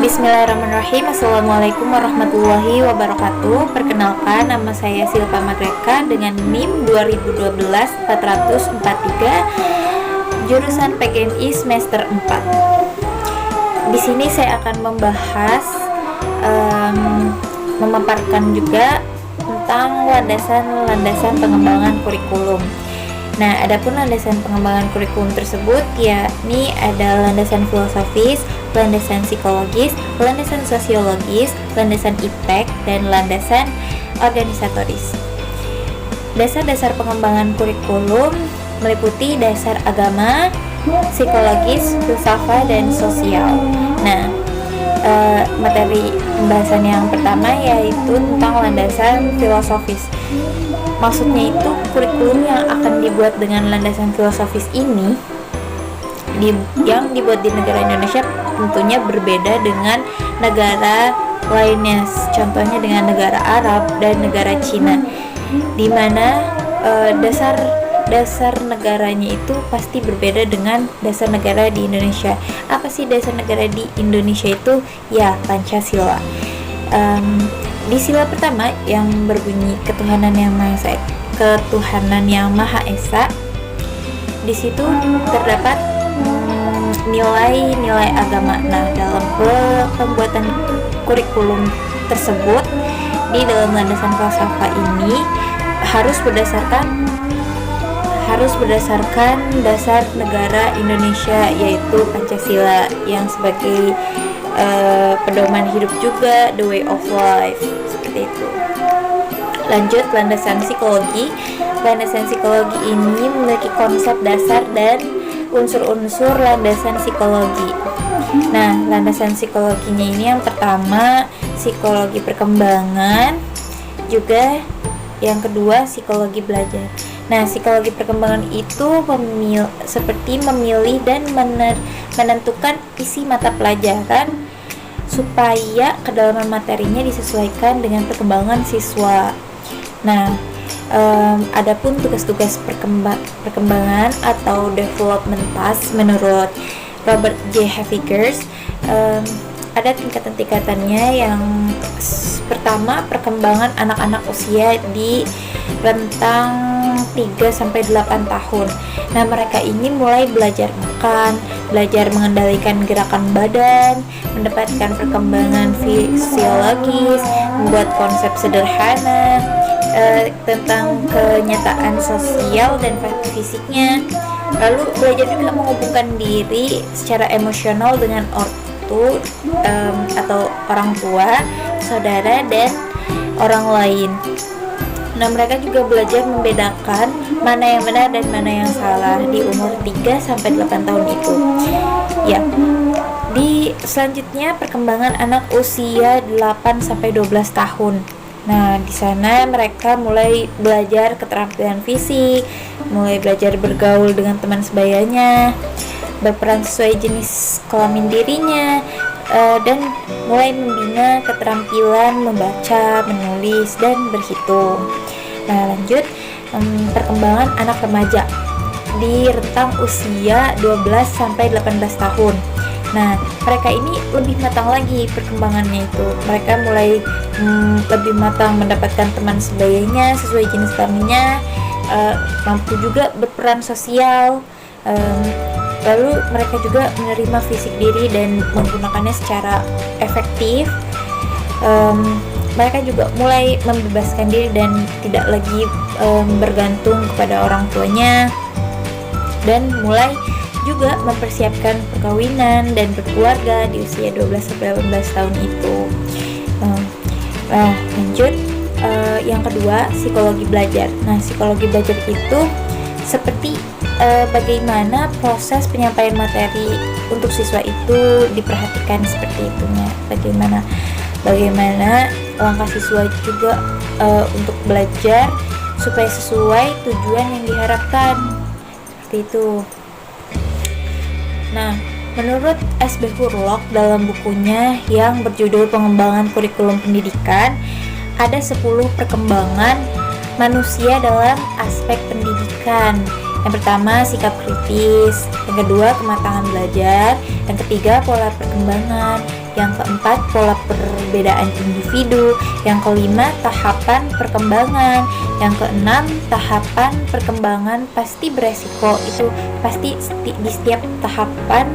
Bismillahirrahmanirrahim. Assalamualaikum warahmatullahi wabarakatuh. Perkenalkan, nama saya Silva Magreka dengan NIM 2012-443, jurusan PGMI semester 4. Di sini saya akan membahas, memaparkan juga tentang landasan pengembangan kurikulum. Nah, adapun landasan pengembangan kurikulum tersebut yakni ada landasan filosofis, landasan psikologis, landasan sosiologis, landasan iptek, dan landasan organisatoris. Dasar-dasar pengembangan kurikulum meliputi dasar agama, psikologis, filsafat, dan sosial. Nah, materi pembahasan yang pertama yaitu tentang landasan filosofis. Maksudnya itu kurikulum yang akan dibuat dengan landasan filosofis ini yang dibuat di negara Indonesia tentunya berbeda dengan negara lainnya, contohnya dengan negara Arab dan negara Cina, di mana dasar negaranya itu pasti berbeda dengan dasar negara di Indonesia. Apa sih dasar negara di Indonesia itu? Ya, Pancasila. Di sila pertama yang berbunyi ketuhanan yang Maha Esa, di situ terdapat nilai-nilai agama. Nah, dalam pembuatan kurikulum tersebut di dalam landasan falsafah ini harus berdasarkan dasar negara Indonesia, yaitu Pancasila yang sebagai pedoman hidup juga, the way of life, seperti itu. Lanjut, landasan psikologi. Landasan psikologi ini memiliki konsep dasar dan unsur-unsur landasan psikologi. Nah, landasan psikologinya ini yang pertama psikologi perkembangan, juga yang kedua psikologi belajar. Nah, psikologi perkembangan itu seperti memilih dan menentukan isi mata pelajaran supaya kedalaman materinya disesuaikan dengan perkembangan siswa. Nah, adapun tugas-tugas perkembangan atau development task menurut Robert J. Havigers, ada tingkatan-tingkatannya. Yang pertama, perkembangan anak-anak usia di rentang 3-8 tahun. Nah, mereka ini mulai belajar makan, belajar mengendalikan gerakan badan, mendapatkan perkembangan fisiologis, membuat konsep sederhana tentang kenyataan sosial dan fisiknya. Lalu belajar juga menghubungkan diri secara emosional dengan ortu atau orang tua, saudara, dan orang lain. Nah, mereka juga belajar membedakan mana yang benar dan mana yang salah di umur 3-8 tahun itu. Ya. Di selanjutnya perkembangan anak usia 8-12 tahun. Nah, di sana mereka mulai belajar keterampilan fisik, mulai belajar bergaul dengan teman sebayanya, berperan sesuai jenis kelamin dirinya, dan mulai membina keterampilan membaca, menulis, dan berhitung. Nah, lanjut, perkembangan anak remaja di rentang usia 12-18 tahun. Nah, mereka ini lebih matang lagi perkembangannya itu. Mereka mulai lebih matang mendapatkan teman sebayanya sesuai jenis kelaminnya, mampu juga berperan sosial. Lalu mereka juga menerima fisik diri dan menggunakannya secara efektif. Mereka juga mulai membebaskan diri dan tidak lagi bergantung kepada orang tuanya, dan mulai juga mempersiapkan perkawinan dan berkeluarga di usia 12-18 tahun itu. Lanjut, yang kedua, psikologi belajar. Nah, psikologi belajar itu seperti bagaimana proses penyampaian materi untuk siswa itu diperhatikan seperti itunya. Bagaimana langkah siswa juga untuk belajar supaya sesuai tujuan yang diharapkan, seperti itu. Nah, menurut S.B. Hurlock dalam bukunya yang berjudul Pengembangan Kurikulum Pendidikan, ada 10 perkembangan manusia dalam aspek pendidikan. Yang pertama, sikap kritis. Yang kedua, kematangan belajar. Yang ketiga, pola perkembangan. Yang keempat, pola perbedaan individu. Yang kelima, tahapan perkembangan. Yang keenam, tahapan perkembangan pasti beresiko. Itu pasti di setiap tahapan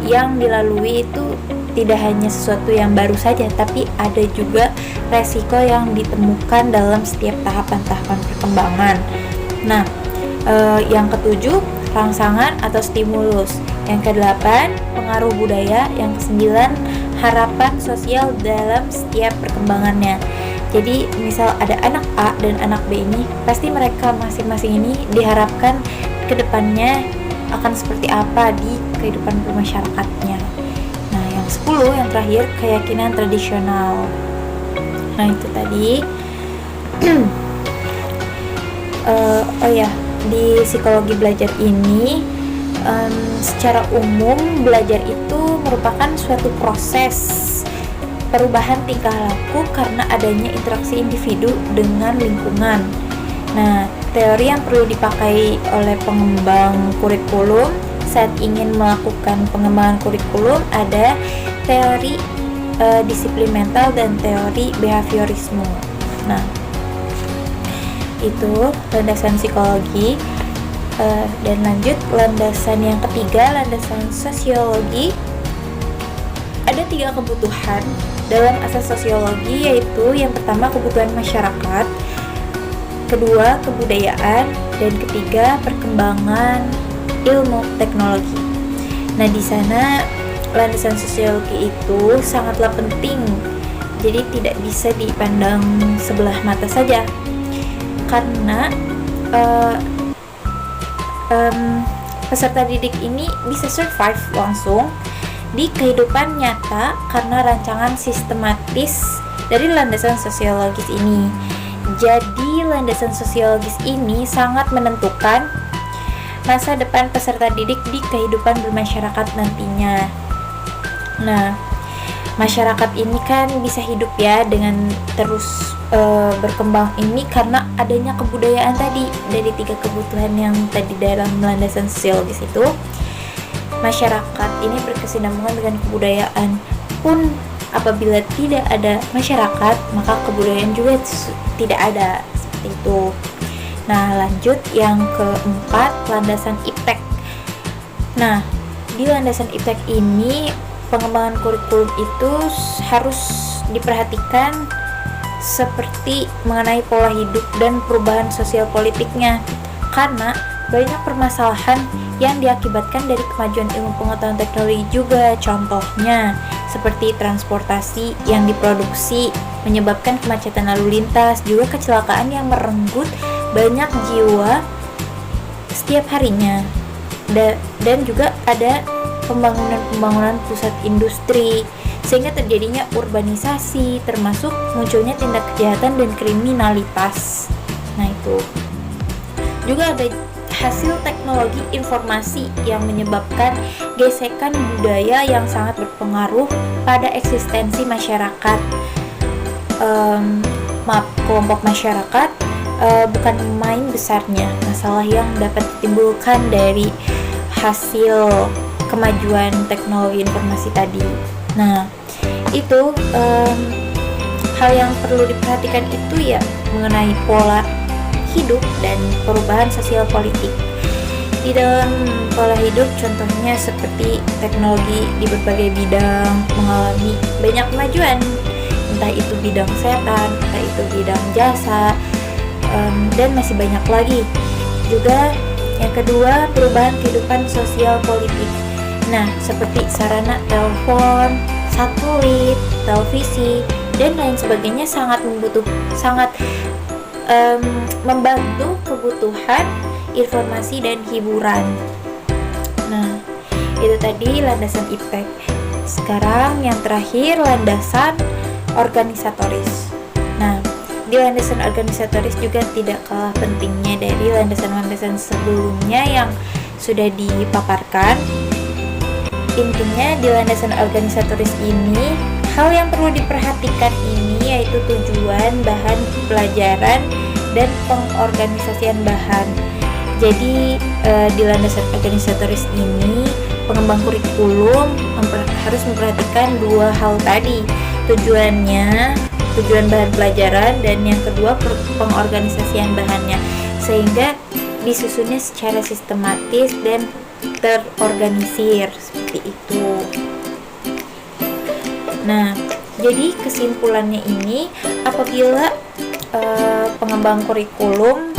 yang dilalui itu tidak hanya sesuatu yang baru saja, tapi ada juga resiko yang ditemukan dalam setiap tahapan-tahapan perkembangan. Nah, yang ketujuh, rangsangan atau stimulus. Yang kedelapan, pengaruh budaya. Yang kesembilan, harapan sosial dalam setiap perkembangannya. Jadi misal ada anak A dan anak B ini, pasti mereka masing-masing ini diharapkan kedepannya akan seperti apa di kehidupan bermasyarakatnya. Nah, yang 10 yang terakhir, keyakinan tradisional. Nah, itu tadi. Di psikologi belajar ini secara umum belajar itu merupakan suatu proses perubahan tingkah laku karena adanya interaksi individu dengan lingkungan. Nah, teori yang perlu dipakai oleh pengembang kurikulum saat ingin melakukan pengembangan kurikulum ada teori disiplin mental dan teori behaviorisme. Nah, itu landasan psikologi. Dan lanjut landasan yang ketiga, landasan sosiologi. Ada 3 kebutuhan dalam asas sosiologi, yaitu yang pertama kebutuhan masyarakat, kedua kebudayaan, dan ketiga perkembangan ilmu teknologi. Nah, di sana landasan sosiologi itu sangatlah penting, jadi tidak bisa dipandang sebelah mata saja, karena peserta didik ini bisa survive langsung di kehidupan nyata karena rancangan sistematis dari landasan sosiologis ini. Jadi landasan sosiologis ini sangat menentukan masa depan peserta didik di kehidupan bermasyarakat nantinya. Nah, masyarakat ini kan bisa hidup ya dengan terus berkembang ini karena adanya kebudayaan tadi. Dari 3 kebutuhan yang tadi dalam landasan sosiologis itu, masyarakat ini berkesinambungan dengan kebudayaan. Pun apabila tidak ada masyarakat, maka kebudayaan juga tidak ada, seperti itu. Nah, lanjut yang keempat, landasan iptek. Nah, di landasan iptek ini pengembangan kurikulum itu harus diperhatikan seperti mengenai pola hidup dan perubahan sosial politiknya, karena banyak permasalahan yang diakibatkan dari kemajuan ilmu pengetahuan teknologi juga. Contohnya seperti transportasi yang diproduksi menyebabkan kemacetan lalu lintas, juga kecelakaan yang merenggut banyak jiwa setiap harinya, dan juga ada pembangunan pusat industri sehingga terjadinya urbanisasi, termasuk munculnya tindak kejahatan dan kriminalitas. Nah, itu juga ada hasil teknologi informasi yang menyebabkan gesekan budaya yang sangat berpengaruh pada eksistensi masyarakat. Kelompok masyarakat bukan main besarnya masalah yang dapat ditimbulkan dari hasil kemajuan teknologi informasi tadi. Nah, itu hal yang perlu diperhatikan itu ya mengenai pola hidup dan perubahan sosial politik. Di dalam pola hidup contohnya seperti teknologi di berbagai bidang mengalami banyak kemajuan, entah itu bidang kesehatan, entah itu bidang jasa, dan masih banyak lagi. Juga yang kedua, perubahan kehidupan sosial politik. Nah, seperti sarana telepon, satelit, televisi, dan lain sebagainya sangat membantu kebutuhan informasi dan hiburan. Nah, itu tadi landasan iptek. Sekarang yang terakhir, landasan organisatoris. Nah, di landasan organisatoris juga tidak kalah pentingnya dari landasan-landasan sebelumnya yang sudah dipaparkan. Intinya di landasan organisatoris ini, hal yang perlu diperhatikan ini yaitu tujuan, bahan pelajaran, dan pengorganisasian bahan. Jadi di landasan organisatoris ini pengembang kurikulum harus memperhatikan dua hal tadi, tujuan bahan pelajaran, dan yang kedua pengorganisasian bahannya, sehingga disusunnya secara sistematis dan terorganisir seperti itu. Nah, jadi kesimpulannya ini, apabila pengembang kurikulum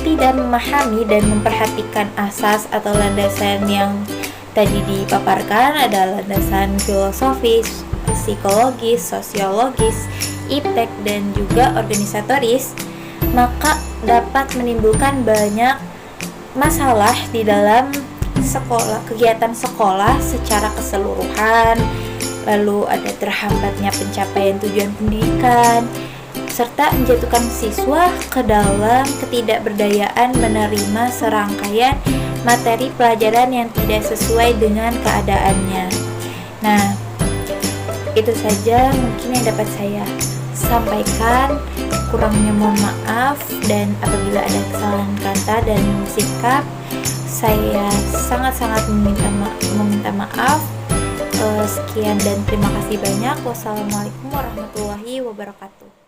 tidak memahami dan memperhatikan asas atau landasan yang tadi dipaparkan, ada landasan filosofis, psikologis, sosiologis, iptek, dan juga organisatoris, maka dapat menimbulkan banyak masalah di dalam kegiatan sekolah secara keseluruhan. Lalu ada terhambatnya pencapaian tujuan pendidikan, serta menjatuhkan siswa ke dalam ketidakberdayaan menerima serangkaian materi pelajaran yang tidak sesuai dengan keadaannya. Nah, itu saja mungkin yang dapat saya sampaikan. Kurangnya mohon maaf, dan apabila ada kesalahan kata dan sikap, saya sangat-sangat meminta maaf. Sekian dan terima kasih banyak. Wassalamualaikum warahmatullahi wabarakatuh.